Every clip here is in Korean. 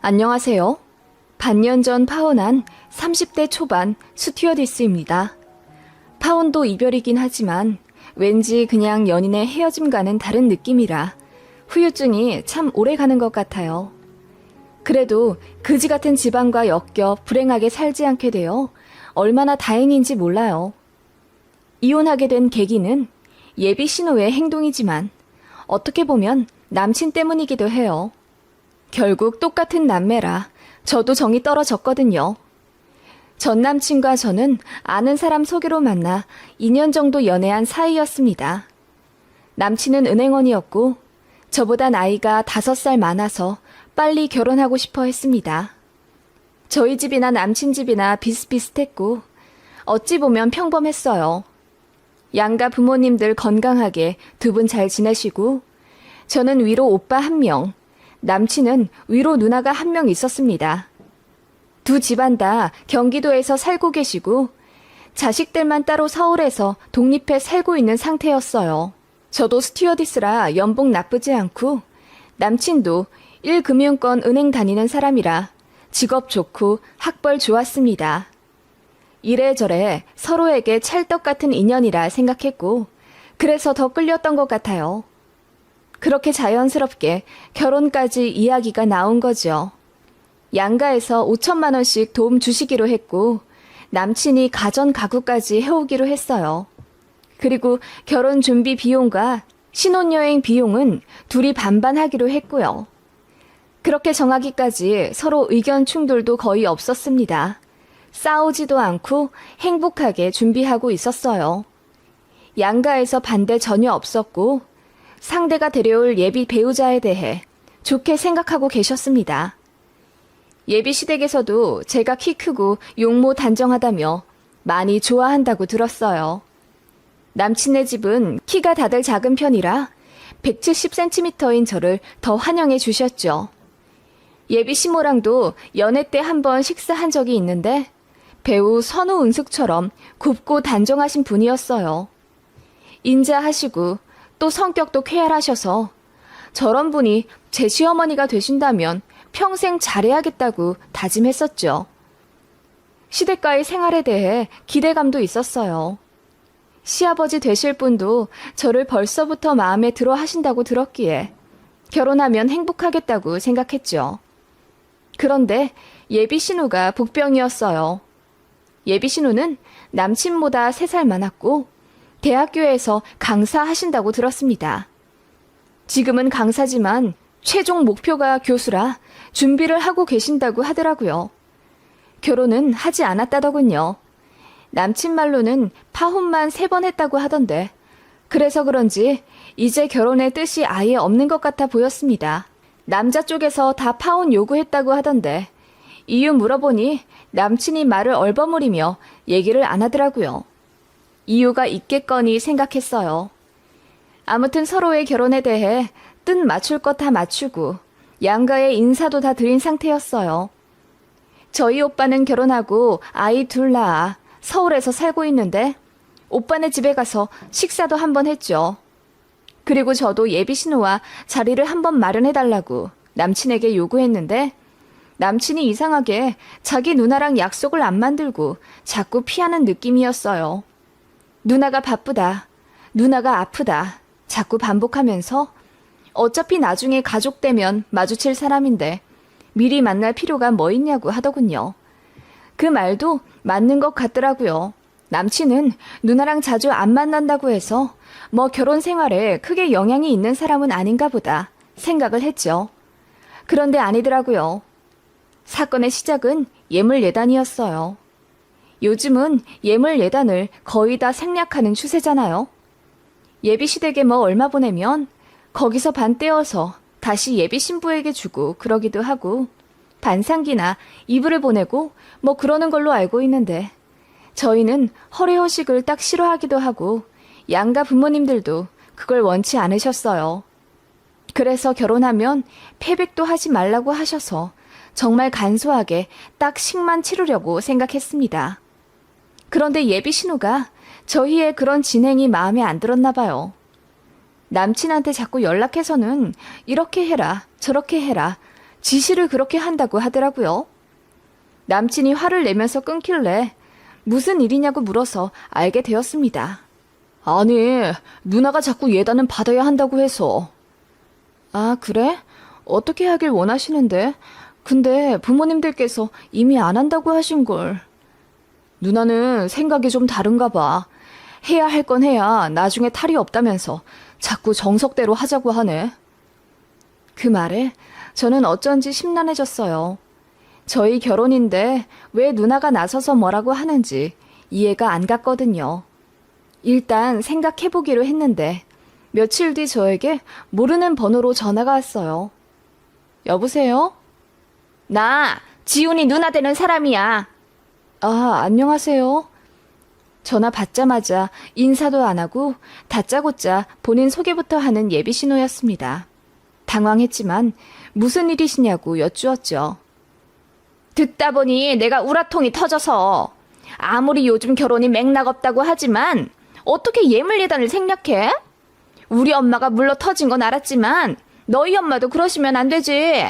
안녕하세요. 반년 전 파혼한 30대 초반 스튜어디스입니다. 파혼도 이별이긴 하지만 왠지 그냥 연인의 헤어짐과는 다른 느낌이라 후유증이 참 오래 가는 것 같아요. 그래도 그지 같은 집안과 엮여 불행하게 살지 않게 되어 얼마나 다행인지 몰라요. 이혼하게 된 계기는 예비 신호의 행동이지만 어떻게 보면 남친 때문이기도 해요. 결국 똑같은 남매라 저도 정이 떨어졌거든요. 전 남친과 저는 아는 사람 소개로 만나 2년 정도 연애한 사이였습니다. 남친은 은행원이었고 저보다 나이가 5살 많아서 빨리 결혼하고 싶어 했습니다. 저희 집이나 남친 집이나 비슷비슷했고 어찌 보면 평범했어요. 양가 부모님들 건강하게 두 분 잘 지내시고 저는 위로 오빠 1명, 남친은 위로 누나가 1명 있었습니다. 두 집안 다 경기도에서 살고 계시고 자식들만 따로 서울에서 독립해 살고 있는 상태였어요. 저도 스튜어디스라 연봉 나쁘지 않고 남친도 1금융권 은행 다니는 사람이라 직업 좋고 학벌 좋았습니다. 이래저래 서로에게 찰떡 같은 인연이라 생각했고 그래서 더 끌렸던 것 같아요. 그렇게 자연스럽게 결혼까지 이야기가 나온 거죠. 양가에서 5천만 원씩 도움 주시기로 했고 남친이 가전 가구까지 해오기로 했어요. 그리고 결혼 준비 비용과 신혼여행 비용은 둘이 반반 하기로 했고요. 그렇게 정하기까지 서로 의견 충돌도 거의 없었습니다. 싸우지도 않고 행복하게 준비하고 있었어요. 양가에서 반대 전혀 없었고 상대가 데려올 예비 배우자에 대해 좋게 생각하고 계셨습니다. 예비 시댁에서도 제가 키 크고 용모 단정하다며 많이 좋아한다고 들었어요. 남친네 집은 키가 다들 작은 편이라 170cm인 저를 더 환영해 주셨죠. 예비 시모랑도 연애 때 한번 식사한 적이 있는데 배우 선우 은숙처럼 곱고 단정하신 분이었어요. 인자하시고 또 성격도 쾌활하셔서 저런 분이 제 시어머니가 되신다면 평생 잘해야겠다고 다짐했었죠. 시댁과의 생활에 대해 기대감도 있었어요. 시아버지 되실 분도 저를 벌써부터 마음에 들어 하신다고 들었기에 결혼하면 행복하겠다고 생각했죠. 그런데 예비 신우가 복병이었어요. 예비 신우는 남친보다 3살 많았고 대학교에서 강사하신다고 들었습니다. 지금은 강사지만 최종 목표가 교수라 준비를 하고 계신다고 하더라고요. 결혼은 하지 않았다더군요. 남친 말로는 파혼만 3번 했다고 하던데 그래서 그런지 이제 결혼의 뜻이 아예 없는 것 같아 보였습니다. 남자 쪽에서 다 파혼 요구했다고 하던데 이유 물어보니 남친이 말을 얼버무리며 얘기를 안 하더라고요. 이유가 있겠거니 생각했어요. 아무튼 서로의 결혼에 대해 뜻 맞출 것 다 맞추고 양가의 인사도 다 드린 상태였어요. 저희 오빠는 결혼하고 아이 2 낳아 서울에서 살고 있는데 오빠네 집에 가서 식사도 한번 했죠. 그리고 저도 예비 신우와 자리를 한번 마련해달라고 남친에게 요구했는데 남친이 이상하게 자기 누나랑 약속을 안 만들고 자꾸 피하는 느낌이었어요. 누나가 바쁘다, 누나가 아프다 자꾸 반복하면서 어차피 나중에 가족 되면 마주칠 사람인데 미리 만날 필요가 뭐 있냐고 하더군요. 그 말도 맞는 것 같더라고요. 남친은 누나랑 자주 안 만난다고 해서 뭐 결혼 생활에 크게 영향이 있는 사람은 아닌가 보다 생각을 했죠. 그런데 아니더라고요. 사건의 시작은 예물 예단이었어요. 요즘은 예물 예단을 거의 다 생략하는 추세잖아요. 예비 시댁에 뭐 얼마 보내면 거기서 반 떼어서 다시 예비 신부에게 주고 그러기도 하고 반상기나 이불을 보내고 뭐 그러는 걸로 알고 있는데 저희는 허례허식을 딱 싫어하기도 하고 양가 부모님들도 그걸 원치 않으셨어요. 그래서 결혼하면 패백도 하지 말라고 하셔서 정말 간소하게 딱 식만 치르려고 생각했습니다. 그런데 예비 신우가 저희의 그런 진행이 마음에 안 들었나 봐요. 남친한테 자꾸 연락해서는 이렇게 해라 저렇게 해라 지시를 그렇게 한다고 하더라고요. 남친이 화를 내면서 끊길래 무슨 일이냐고 물어서 알게 되었습니다. 아니, 누나가 자꾸 예단은 받아야 한다고 해서. 아, 그래? 어떻게 하길 원하시는데? 근데 부모님들께서 이미 안 한다고 하신걸. 누나는 생각이 좀 다른가 봐. 해야 할 건 해야 나중에 탈이 없다면서 자꾸 정석대로 하자고 하네. 그 말에 저는 어쩐지 심란해졌어요. 저희 결혼인데 왜 누나가 나서서 뭐라고 하는지 이해가 안 갔거든요. 일단 생각해보기로 했는데 며칠 뒤 저에게 모르는 번호로 전화가 왔어요. 여보세요? 나 지훈이 누나 되는 사람이야. 아, 안녕하세요. 전화 받자마자 인사도 안 하고 다짜고짜 본인 소개부터 하는 예비 신호였습니다. 당황했지만 무슨 일이시냐고 여쭈었죠. 듣다 보니 내가 우라통이 터져서 아무리 요즘 결혼이 맥락 없다고 하지만 어떻게 예물 예단을 생략해? 우리 엄마가 물러 터진 건 알았지만 너희 엄마도 그러시면 안 되지.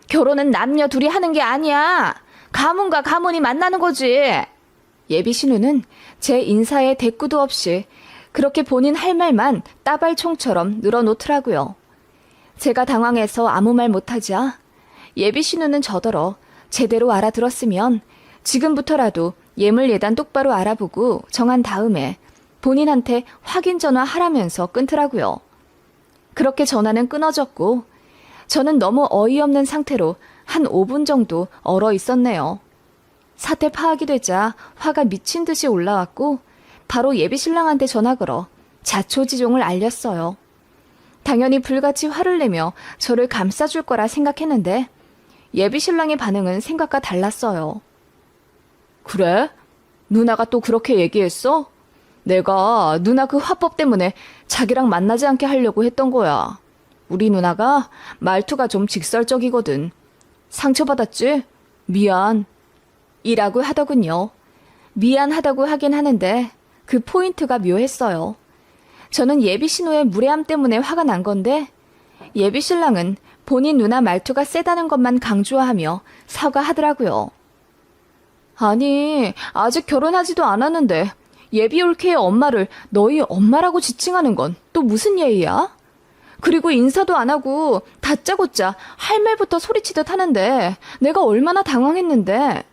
결혼은 남녀 둘이 하는 게 아니야. 가문과 가문이 만나는 거지. 예비 신우는 제 인사에 대꾸도 없이 그렇게 본인 할 말만 따발총처럼 늘어놓더라고요. 제가 당황해서 아무 말 못하자 예비 신우는 저더러 제대로 알아들었으면 지금부터라도 예물 예단 똑바로 알아보고 정한 다음에 본인한테 확인 전화 하라면서 끊더라고요. 그렇게 전화는 끊어졌고 저는 너무 어이없는 상태로 한 5분 정도 얼어 있었네요. 사태 파악이 되자 화가 미친 듯이 올라왔고 바로 예비 신랑한테 전화 걸어 자초지종을 알렸어요. 당연히 불같이 화를 내며 저를 감싸줄 거라 생각했는데 예비 신랑의 반응은 생각과 달랐어요. 그래? 누나가 또 그렇게 얘기했어? 내가 누나 그 화법 때문에 자기랑 만나지 않게 하려고 했던 거야. 우리 누나가 말투가 좀 직설적이거든. 상처받았지? 미안. 이라고 하더군요. 미안하다고 하긴 하는데 그 포인트가 묘했어요. 저는 예비 신호의 무례함 때문에 화가 난 건데 예비 신랑은 본인 누나 말투가 세다는 것만 강조하며 사과하더라고요. 아니, 아직 결혼하지도 않았는데 예비 올케의 엄마를 너희 엄마라고 지칭하는 건 또 무슨 예의야? 그리고 인사도 안 하고 다짜고짜 할 말부터 소리치듯 하는데 내가 얼마나 당황했는데.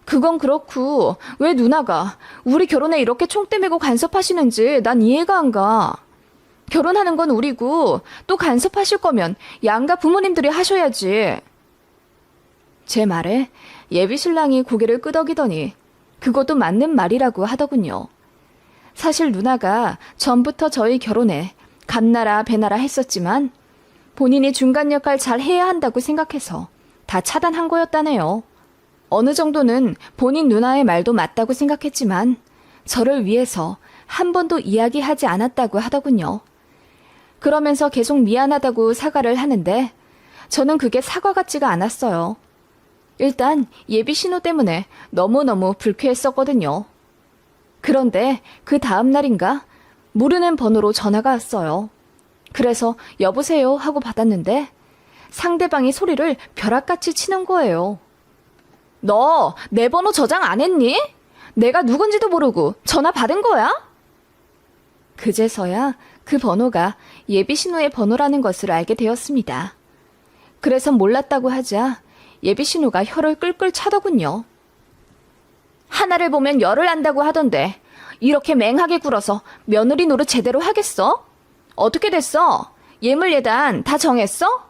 그건 그렇고 왜 누나가 우리 결혼에 이렇게 총대 메고 간섭하시는지 난 이해가 안 가. 결혼하는 건 우리고 또 간섭하실 거면 양가 부모님들이 하셔야지. 제 말에 예비 신랑이 고개를 끄덕이더니 그것도 맞는 말이라고 하더군요. 사실 누나가 전부터 저희 결혼에 감나라 배나라 했었지만 본인이 중간 역할 잘 해야 한다고 생각해서 다 차단한 거였다네요. 어느 정도는 본인 누나의 말도 맞다고 생각했지만 저를 위해서 한 번도 이야기하지 않았다고 하더군요. 그러면서 계속 미안하다고 사과를 하는데 저는 그게 사과 같지가 않았어요. 일단 예비 신호 때문에 너무너무 불쾌했었거든요. 그런데 그 다음 날인가 모르는 번호로 전화가 왔어요. 그래서 여보세요 하고 받았는데 상대방이 소리를 벼락같이 치는 거예요. 너 내 번호 저장 안 했니? 내가 누군지도 모르고 전화 받은 거야? 그제서야 그 번호가 예비 신호의 번호라는 것을 알게 되었습니다. 그래서 몰랐다고 하자 예비 신호가 혀를 끌끌 차더군요. 하나를 보면 열을 안다고 하던데 이렇게 맹하게 굴어서 며느리 노릇 제대로 하겠어? 어떻게 됐어? 예물 예단 다 정했어?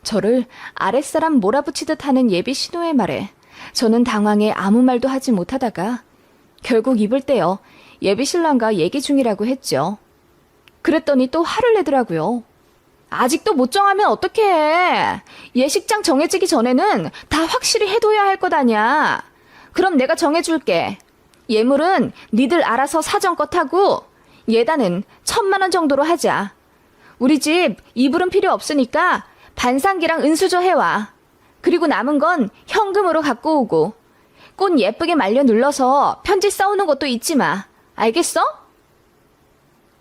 저를 아랫사람 몰아붙이듯 하는 예비 신호의 말에 저는 당황해 아무 말도 하지 못하다가 결국 입을 떼어 예비 신랑과 얘기 중이라고 했죠. 그랬더니 또 화를 내더라고요. 아직도 못 정하면 어떡해. 예식장 정해지기 전에는 다 확실히 해둬야 할 것 아냐. 그럼 내가 정해줄게. 예물은 니들 알아서 사정껏 하고 예단은 1,000만 원 정도로 하자. 우리 집 이불은 필요 없으니까 반상기랑 은수저 해와. 그리고 남은 건 현금으로 갖고 오고 꽃 예쁘게 말려 눌러서 편지 써오는 것도 잊지 마. 알겠어?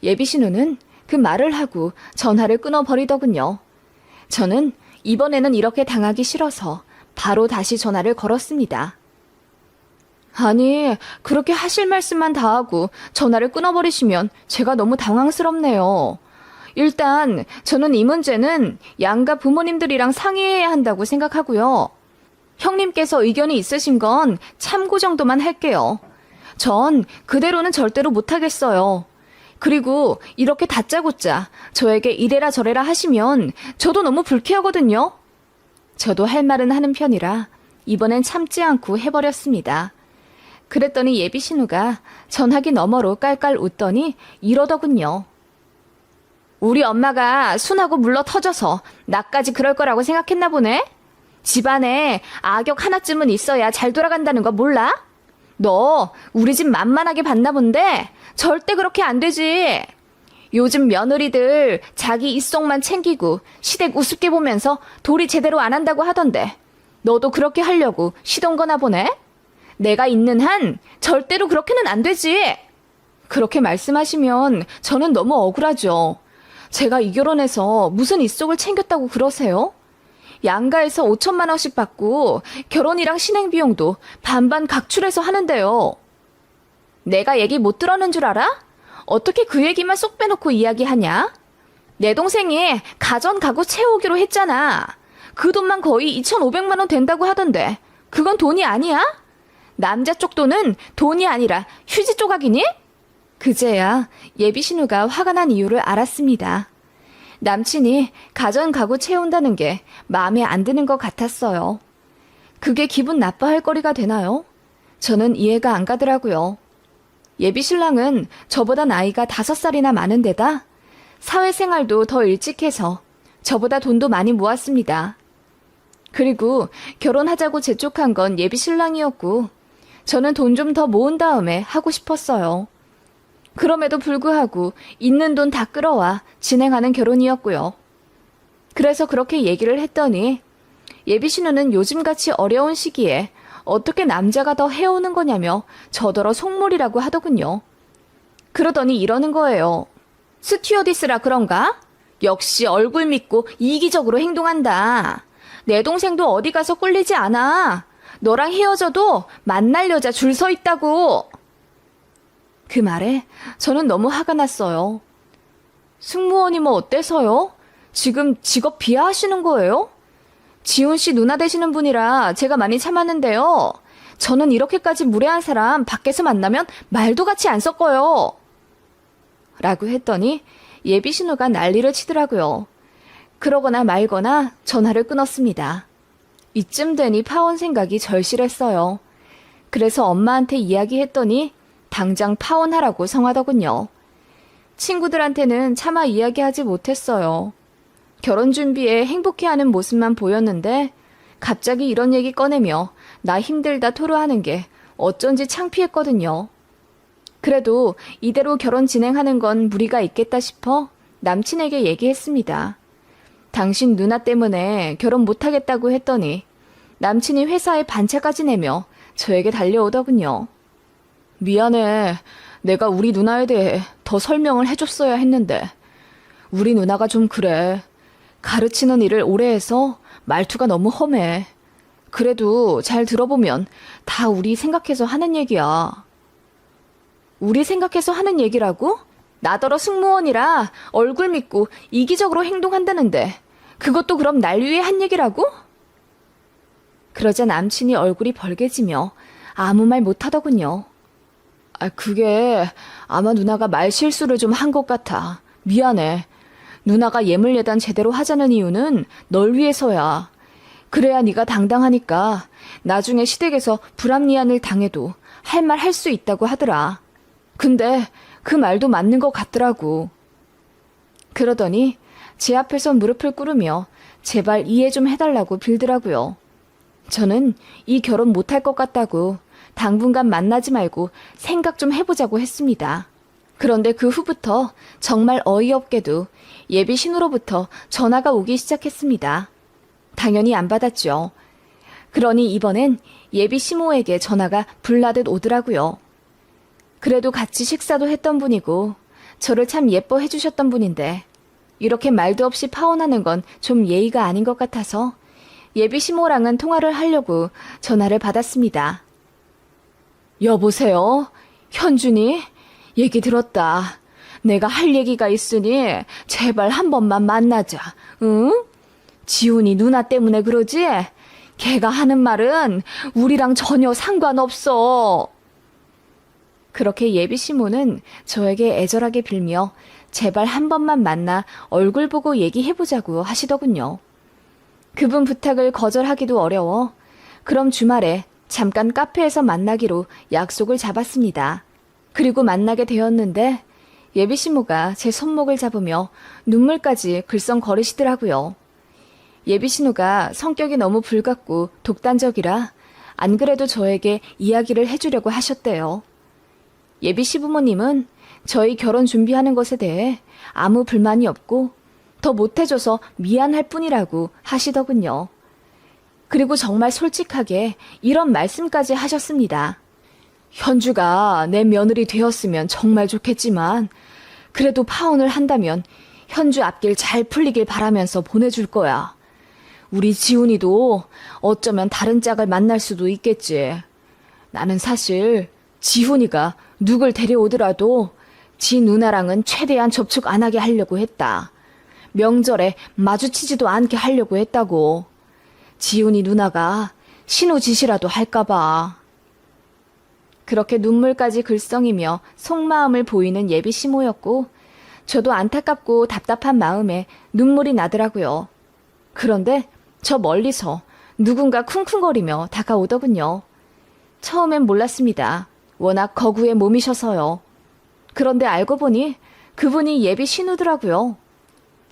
예비 신우는 그 말을 하고 전화를 끊어버리더군요. 저는 이번에는 이렇게 당하기 싫어서 바로 다시 전화를 걸었습니다. 아니, 그렇게 하실 말씀만 다 하고 전화를 끊어버리시면 제가 너무 당황스럽네요. 일단 저는 이 문제는 양가 부모님들이랑 상의해야 한다고 생각하고요. 형님께서 의견이 있으신 건 참고 정도만 할게요. 전 그대로는 절대로 못하겠어요. 그리고 이렇게 다짜고짜 저에게 이래라 저래라 하시면 저도 너무 불쾌하거든요. 저도 할 말은 하는 편이라 이번엔 참지 않고 해버렸습니다. 그랬더니 예비 신우가 전화기 너머로 깔깔 웃더니 이러더군요. 우리 엄마가 순하고 물러 터져서 나까지 그럴 거라고 생각했나 보네? 집안에 악역 하나쯤은 있어야 잘 돌아간다는 거 몰라? 너 우리 집 만만하게 봤나 본데 절대 그렇게 안 되지. 요즘 며느리들 자기 입속만 챙기고 시댁 우습게 보면서 도리 제대로 안 한다고 하던데 너도 그렇게 하려고 시동 거나 보네? 내가 있는 한 절대로 그렇게는 안 되지. 그렇게 말씀하시면 저는 너무 억울하죠. 제가 이 결혼해서 무슨 입속을 챙겼다고 그러세요? 양가에서 5천만 원씩 받고 결혼이랑 신행 비용도 반반 각출해서 하는데요. 내가 얘기 못 들었는 줄 알아? 어떻게 그 얘기만 쏙 빼놓고 이야기하냐? 내 동생이 가전 가구 채우기로 했잖아. 그 돈만 거의 2,500만 원 된다고 하던데 그건 돈이 아니야? 남자 쪽 돈은 돈이 아니라 휴지 조각이니? 그제야 예비 신우가 화가 난 이유를 알았습니다. 남친이 가전 가구 채운다는 게 마음에 안 드는 것 같았어요. 그게 기분 나빠할 거리가 되나요? 저는 이해가 안 가더라고요. 예비 신랑은 저보다 나이가 5살이나 많은 데다 사회생활도 더 일찍 해서 저보다 돈도 많이 모았습니다. 그리고 결혼하자고 재촉한 건 예비 신랑이었고 저는 돈 좀 더 모은 다음에 하고 싶었어요. 그럼에도 불구하고 있는 돈 다 끌어와 진행하는 결혼이었고요. 그래서 그렇게 얘기를 했더니 예비 신우는 요즘같이 어려운 시기에 어떻게 남자가 더 해오는 거냐며 저더러 속물이라고 하더군요. 그러더니 이러는 거예요. 스튜어디스라 그런가? 역시 얼굴 믿고 이기적으로 행동한다. 내 동생도 어디 가서 꿀리지 않아. 너랑 헤어져도 만날 여자 줄 서 있다고. 그 말에 저는 너무 화가 났어요. 승무원이 뭐 어때서요? 지금 직업 비하하시는 거예요? 지훈 씨 누나 되시는 분이라 제가 많이 참았는데요. 저는 이렇게까지 무례한 사람 밖에서 만나면 말도 같이 안 섞어요. 라고 했더니 예비 신우가 난리를 치더라고요. 그러거나 말거나 전화를 끊었습니다. 이쯤 되니 파혼 생각이 절실했어요. 그래서 엄마한테 이야기했더니 당장 파혼하라고 성하더군요. 친구들한테는 차마 이야기하지 못했어요. 결혼 준비에 행복해하는 모습만 보였는데 갑자기 이런 얘기 꺼내며 나 힘들다 토로하는 게 어쩐지 창피했거든요. 그래도 이대로 결혼 진행하는 건 무리가 있겠다 싶어 남친에게 얘기했습니다. 당신 누나 때문에 결혼 못하겠다고 했더니 남친이 회사에 반차까지 내며 저에게 달려오더군요. 미안해. 내가 우리 누나에 대해 더 설명을 해줬어야 했는데 우리 누나가 좀 그래. 가르치는 일을 오래 해서 말투가 너무 험해. 그래도 잘 들어보면 다 우리 생각해서 하는 얘기야. 우리 생각해서 하는 얘기라고? 나더러 승무원이라 얼굴 믿고 이기적으로 행동한다는데 그것도 그럼 날 위해 한 얘기라고? 그러자 남친이 얼굴이 벌개지며 아무 말 못하더군요. 그게 아마 누나가 말 실수를 좀 한 것 같아. 미안해. 누나가 예물예단 제대로 하자는 이유는 널 위해서야. 그래야 네가 당당하니까 나중에 시댁에서 불합리한 당해도 할 말 할 수 있다고 하더라. 근데 그 말도 맞는 것 같더라고. 그러더니 제 앞에서 무릎을 꿇으며 제발 이해 좀 해달라고 빌더라고요. 저는 이 결혼 못할 것 같다고 당분간 만나지 말고 생각 좀 해보자고 했습니다. 그런데 그 후부터 정말 어이없게도 예비 신우로부터 전화가 오기 시작했습니다. 당연히 안 받았죠. 그러니 이번엔 예비 시모에게 전화가 불나듯 오더라고요. 그래도 같이 식사도 했던 분이고 저를 참 예뻐해 주셨던 분인데 이렇게 말도 없이 파혼하는 건 좀 예의가 아닌 것 같아서 예비 시모랑은 통화를 하려고 전화를 받았습니다. 여보세요? 현준이? 얘기 들었다. 내가 할 얘기가 있으니 제발 한 번만 만나자. 응? 지훈이 누나 때문에 그러지? 걔가 하는 말은 우리랑 전혀 상관없어. 그렇게 예비 시모는 저에게 애절하게 빌며 제발 한 번만 만나 얼굴 보고 얘기해보자고 하시더군요. 그분 부탁을 거절하기도 어려워 그럼 주말에 잠깐 카페에서 만나기로 약속을 잡았습니다. 그리고 만나게 되었는데 예비 시모가 제 손목을 잡으며 눈물까지 글썽거리시더라고요. 예비 신우가 성격이 너무 불같고 독단적이라 안 그래도 저에게 이야기를 해주려고 하셨대요. 예비 시부모님은 저희 결혼 준비하는 것에 대해 아무 불만이 없고 더 못해줘서 미안할 뿐이라고 하시더군요. 그리고 정말 솔직하게 이런 말씀까지 하셨습니다. 현주가 내 며느리 되었으면 정말 좋겠지만 그래도 파혼을 한다면 현주 앞길 잘 풀리길 바라면서 보내줄 거야. 우리 지훈이도 어쩌면 다른 짝을 만날 수도 있겠지. 나는 사실 지훈이가 누굴 데려오더라도 지 누나랑은 최대한 접촉 안 하게 하려고 했다. 명절에 마주치지도 않게 하려고 했다고. 지훈이 누나가 신우짓이라도 할까봐. 그렇게 눈물까지 글썽이며 속마음을 보이는 예비 시모였고 저도 안타깝고 답답한 마음에 눈물이 나더라고요. 그런데 저 멀리서 누군가 쿵쿵거리며 다가오더군요. 처음엔 몰랐습니다. 워낙 거구의 몸이셔서요. 그런데 알고 보니 그분이 예비 신우더라고요.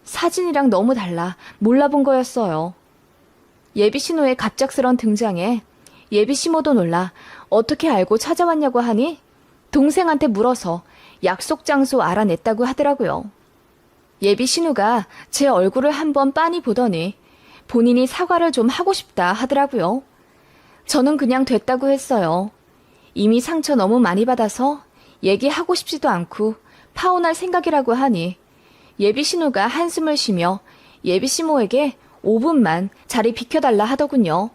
사진이랑 너무 달라 몰라본 거였어요. 예비 신우의 갑작스런 등장에 예비 시모도 놀라 어떻게 알고 찾아왔냐고 하니 동생한테 물어서 약속 장소 알아냈다고 하더라고요. 예비 신우가 제 얼굴을 한번 빤히 보더니 본인이 사과를 좀 하고 싶다 하더라고요. 저는 그냥 됐다고 했어요. 이미 상처 너무 많이 받아서 얘기하고 싶지도 않고 파혼할 생각이라고 하니 예비 신우가 한숨을 쉬며 예비 시모에게 5분만 자리 비켜달라 하더군요.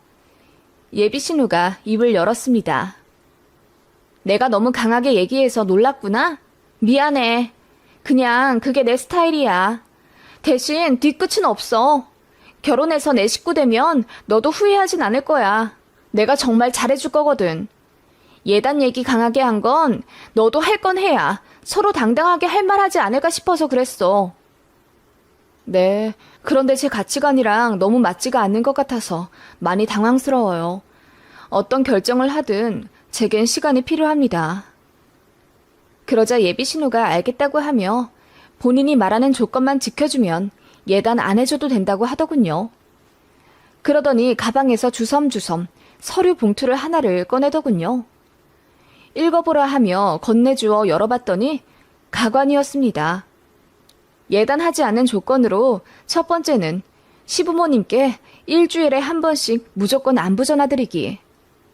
예비 신우가 입을 열었습니다. 내가 너무 강하게 얘기해서 놀랐구나? 미안해. 그냥 그게 내 스타일이야. 대신 뒤끝은 없어. 결혼해서 내 식구 되면 너도 후회하진 않을 거야. 내가 정말 잘해줄 거거든. 예단 얘기 강하게 한 건 너도 할 건 해야 서로 당당하게 할 말하지 않을까 싶어서 그랬어. 네, 그런데 제 가치관이랑 너무 맞지가 않는 것 같아서 많이 당황스러워요. 어떤 결정을 하든 제겐 시간이 필요합니다. 그러자 예비 신우가 알겠다고 하며 본인이 말하는 조건만 지켜주면 예단 안 해줘도 된다고 하더군요. 그러더니 가방에서 주섬주섬 서류 봉투를 하나를 꺼내더군요. 읽어보라 하며 건네주어 열어봤더니 가관이었습니다. 예단하지 않은 조건으로 첫 번째는 시부모님께 일주일에 한 번씩 무조건 안부 전화드리기.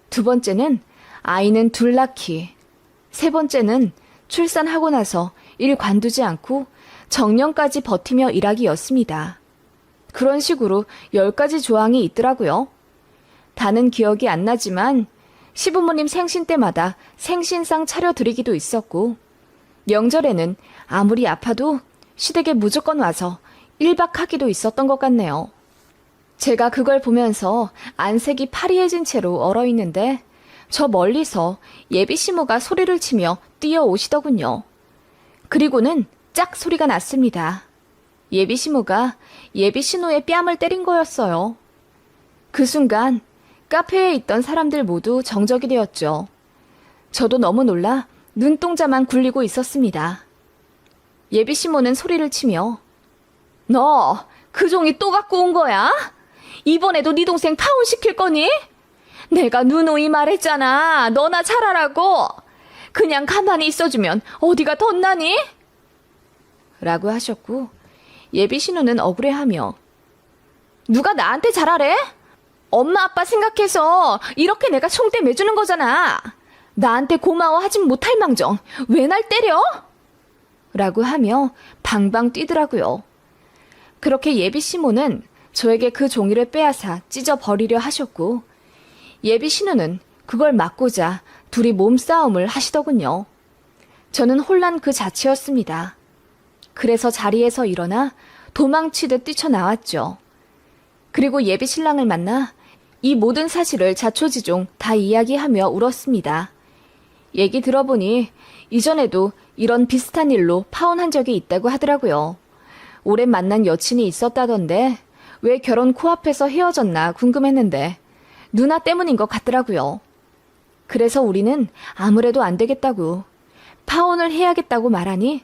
두 번째는 아이는 둘 낳기. 세 번째는 출산하고 나서 일 관두지 않고 정년까지 버티며 일하기였습니다. 그런 식으로 10가지 조항이 있더라고요. 다는 기억이 안 나지만 시부모님 생신 때마다 생신상 차려드리기도 있었고 명절에는 아무리 아파도 시댁에 무조건 와서 1박 하기도 있었던 것 같네요. 제가 그걸 보면서 안색이 파리해진 채로 얼어있는데 저 멀리서 예비 시모가 소리를 치며 뛰어오시더군요. 그리고는 짝 소리가 났습니다. 예비 시모가 예비 신우의 뺨을 때린 거였어요. 그 순간 카페에 있던 사람들 모두 정적이 되었죠. 저도 너무 놀라 눈동자만 굴리고 있었습니다. 예비 시모는 소리를 치며 너 그 종이 또 갖고 온 거야? 이번에도 네 동생 파혼시킬 거니? 내가 누누이 말했잖아. 너나 잘하라고. 그냥 가만히 있어주면 어디가 덧나니? 라고 하셨고 예비 신우는 억울해하며 누가 나한테 잘하래? 엄마 아빠 생각해서 이렇게 내가 총대 매주는 거잖아. 나한테 고마워하진 못할 망정 왜 날 때려? 라고 하며 방방 뛰더라고요. 그렇게 예비 시모는 저에게 그 종이를 빼앗아 찢어버리려 하셨고, 예비 신우는 그걸 막고자 둘이 몸싸움을 하시더군요. 저는 혼란 그 자체였습니다. 그래서 자리에서 일어나 도망치듯 뛰쳐나왔죠. 그리고 예비 신랑을 만나 이 모든 사실을 자초지종 다 이야기하며 울었습니다. 얘기 들어보니 이전에도 이런 비슷한 일로 파혼한 적이 있다고 하더라고요. 오랜 만난 여친이 있었다던데 왜 결혼 코앞에서 헤어졌나 궁금했는데 누나 때문인 것 같더라고요. 그래서 우리는 아무래도 안 되겠다고 파혼을 해야겠다고 말하니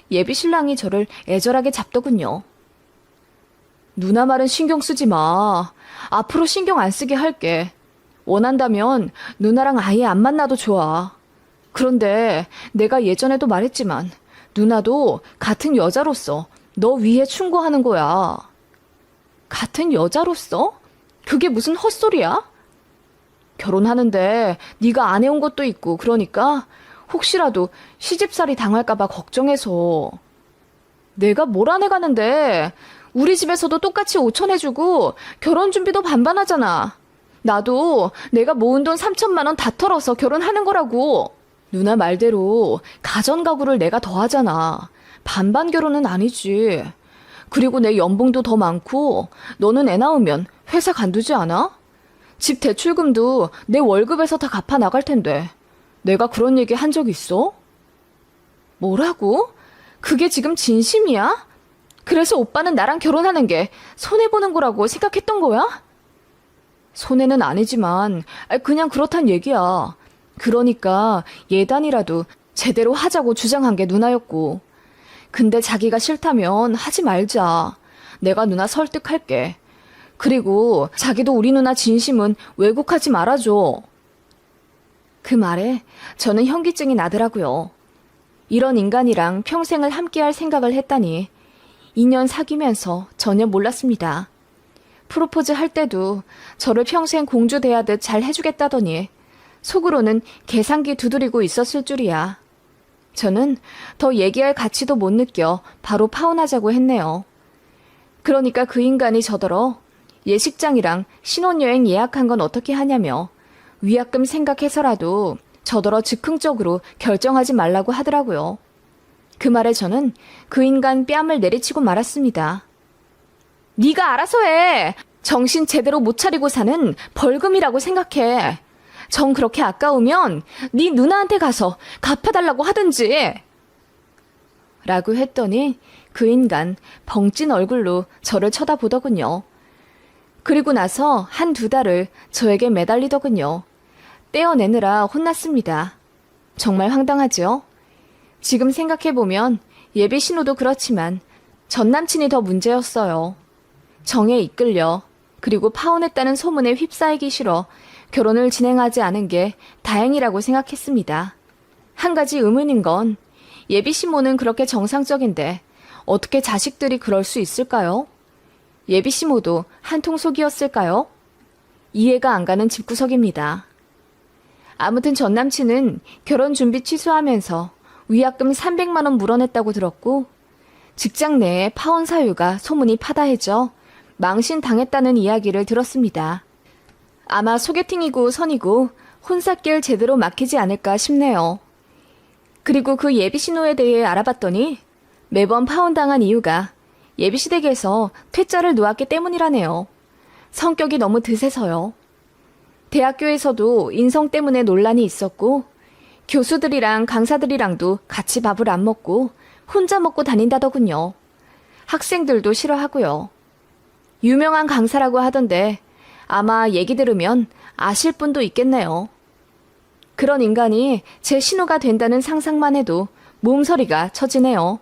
예비 신랑이 저를 애절하게 잡더군요. 누나 말은 신경 쓰지 마. 앞으로 신경 안 쓰게 할게. 원한다면 누나랑 아예 안 만나도 좋아. 그런데 내가 예전에도 말했지만 누나도 같은 여자로서 너 위해 충고하는 거야. 같은 여자로서? 그게 무슨 헛소리야? 결혼하는데 네가 안 해온 것도 있고 그러니까 혹시라도 시집살이 당할까 봐 걱정해서. 내가 뭘 안 해가는데 우리 집에서도 똑같이 5천 해주고 결혼 준비도 반반하잖아. 나도 내가 모은 돈 3천만 원 다 털어서 결혼하는 거라고. 누나 말대로 가전가구를 내가 더 하잖아. 반반 결혼은 아니지. 그리고 내 연봉도 더 많고 너는 애 낳으면 회사 간두지 않아? 집 대출금도 내 월급에서 다 갚아 나갈 텐데 내가 그런 얘기 한 적 있어? 뭐라고? 그게 지금 진심이야? 그래서 오빠는 나랑 결혼하는 게 손해보는 거라고 생각했던 거야? 손해는 아니지만 그냥 그렇단 얘기야. 그러니까 예단이라도 제대로 하자고 주장한 게 누나였고. 근데 자기가 싫다면 하지 말자. 내가 누나 설득할게. 그리고 자기도 우리 누나 진심은 왜곡하지 말아줘. 그 말에 저는 현기증이 나더라고요. 이런 인간이랑 평생을 함께할 생각을 했다니 2년 사귀면서 전혀 몰랐습니다. 프로포즈 할 때도 저를 평생 공주 대하듯 잘 해주겠다더니 속으로는 계산기 두드리고 있었을 줄이야. 저는 더 얘기할 가치도 못 느껴 바로 파혼하자고 했네요. 그러니까 그 인간이 저더러 예식장이랑 신혼여행 예약한 건 어떻게 하냐며 위약금 생각해서라도 저더러 즉흥적으로 결정하지 말라고 하더라고요. 그 말에 저는 그 인간 뺨을 내리치고 말았습니다. 네가 알아서 해. 정신 제대로 못 차리고 사는 벌금이라고 생각해. 정 그렇게 아까우면 네 누나한테 가서 갚아달라고 하든지. 라고 했더니 그 인간 벙찐 얼굴로 저를 쳐다보더군요. 그리고 나서 1-2달을 저에게 매달리더군요. 떼어내느라 혼났습니다. 정말 황당하죠? 지금 생각해보면 예비 신우도 그렇지만 전 남친이 더 문제였어요. 정에 이끌려 그리고 파혼했다는 소문에 휩싸이기 싫어 결혼을 진행하지 않은 게 다행이라고 생각했습니다. 한 가지 의문인 건 예비 시모는 그렇게 정상적인데 어떻게 자식들이 그럴 수 있을까요? 예비 시모도 한통속이었을까요? 이해가 안 가는 집구석입니다. 아무튼 전 남친은 결혼 준비 취소하면서 위약금 300만 원 물어냈다고 들었고 직장 내에 파혼 사유가 소문이 파다해져 망신당했다는 이야기를 들었습니다. 아마 소개팅이고 선이고 혼삿길 제대로 막히지 않을까 싶네요. 그리고 그 예비신호에 대해 알아봤더니 매번 파혼당한 이유가 예비시댁에서 퇴짜를 놓았기 때문이라네요. 성격이 너무 드세서요. 대학교에서도 인성 때문에 논란이 있었고 교수들이랑 강사들이랑도 같이 밥을 안 먹고 혼자 먹고 다닌다더군요. 학생들도 싫어하고요. 유명한 강사라고 하던데 아마 얘기 들으면 아실 분도 있겠네요. 그런 인간이 제 신우가 된다는 상상만 해도 몸서리가 쳐지네요.